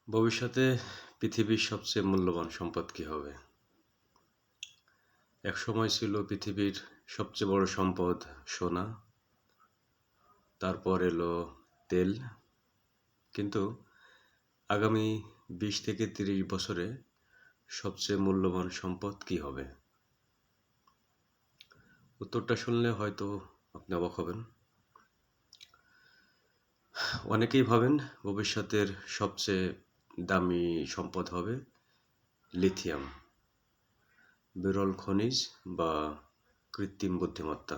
ভবিষ্যতে পৃথিবীর সবচেয়ে মূল্যবান সম্পদ কী হবে? একসময় ছিল পৃথিবীর সবচেয়ে বড় সম্পদ সোনা, তারপর এলো তেল। কিন্তু আগামী 20 থেকে 30 বছরে সবচেয়ে মূল্যবান সম্পদ কী হবে? উত্তরটা শুনলে হয়তো আপনি অবাক হবেন। অনেকেই ভাবেন ভবিষ্যতের সবচেয়ে দামি সম্পদ হবে লিথিয়াম, বিরল খনিজ বা কৃত্রিম বুদ্ধিমত্তা।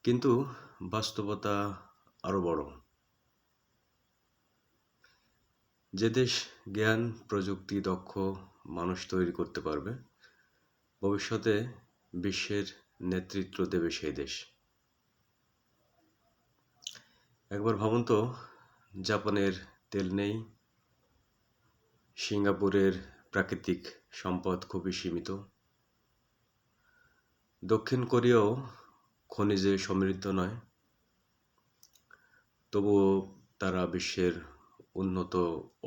কিন্তু বাস্তবতা আরো বড়। যে দেশ জ্ঞান, প্রযুক্তি, দক্ষ মানুষ তৈরি করতে পারবে, ভবিষ্যতে বিশ্বের নেতৃত্ব দেবে সেই দেশ। একবার ভাবুন তো, জাপানের তেল নেই, সিঙ্গাপুরের প্রাকৃতিক সম্পদ খুবই সীমিত, দক্ষিণ কোরিয়াও খনিজে সমৃদ্ধ নয়, তবুও তারা বিশ্বের উন্নত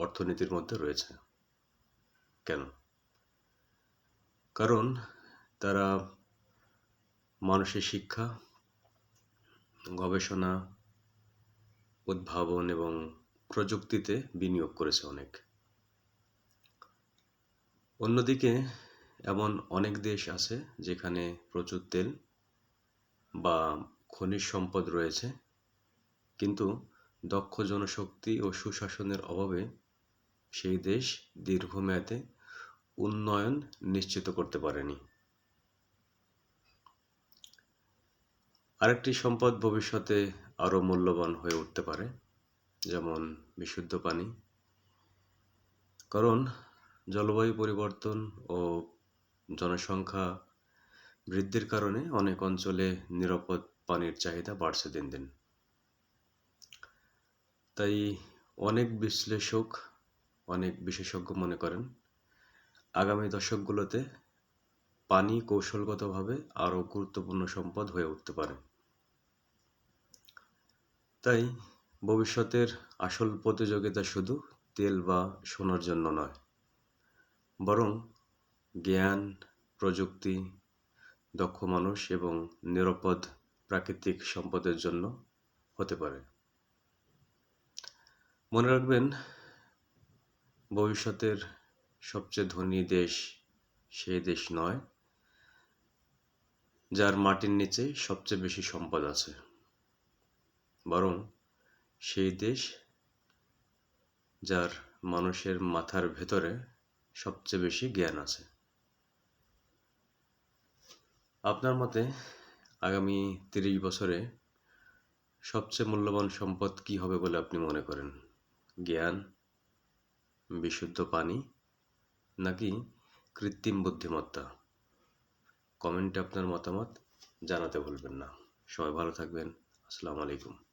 অর্থনীতির মধ্যে রয়েছে। কেন? কারণ তারা মানুষের শিক্ষা, গবেষণা, উদ্ভাবন এবং প্রযুক্তিতে বিনিয়োগ করেছে অনেক। অন্যদিকে এমন অনেক দেশ আছে যেখানে প্রচুর তেল বা খনিজ সম্পদ রয়েছে, কিন্তু দক্ষ জনশক্তি ও সুশাসনের অভাবে সেই দেশ দীর্ঘমেয়াদে উন্নয়ন নিশ্চিত করতে পারেনি। আরেকটি সম্পদ ভবিষ্যতে আরও মূল্যবান হয়ে উঠতে পারে, যেমন বিশুদ্ধ পানি। কারণ জলবায়ু পরিবর্তন ও জনসংখ্যা বৃদ্ধির কারণে অনেক অঞ্চলে নিরাপদ পানির চাহিদা বাড়ছে দিন দিন। তাই অনেক বিশ্লেষক, অনেক বিশেষজ্ঞ মনে করেন আগামী দশকগুলোতে পানি কৌশলগতভাবে আরও গুরুত্বপূর্ণ সম্পদ হয়ে উঠতে পারে। তাই ভবিষ্যতের আসল প্রতিযোগিতা শুধু তেল বা সোনার জন্য নয়, বরং জ্ঞান, প্রযুক্তি, দক্ষ মানুষ এবং নিরাপদ প্রাকৃতিক সম্পদের জন্য হতে পারে। মনে রাখবেন, ভবিষ্যতের সবচেয়ে ধনী দেশ সেই দেশ নয় যার মাটির নিচে সবচেয়ে বেশি সম্পদ আছে, বরং সেই দেশ যার মানুষের মাথার ভেতরে সবচেয়ে বেশি জ্ঞান আছে। আপনার মতে আগামী 30 বছরে সবচেয়ে মূল্যবান সম্পদ কী হবে বলে আপনি মনে করেন? জ্ঞান, বিশুদ্ধ পানি, নাকি কৃত্রিম বুদ্ধিমত্তা? কমেন্টে আপনার মতামত জানাতে ভুলবেন না। সবাই ভালো থাকবেন। আসসালামু আলাইকুম।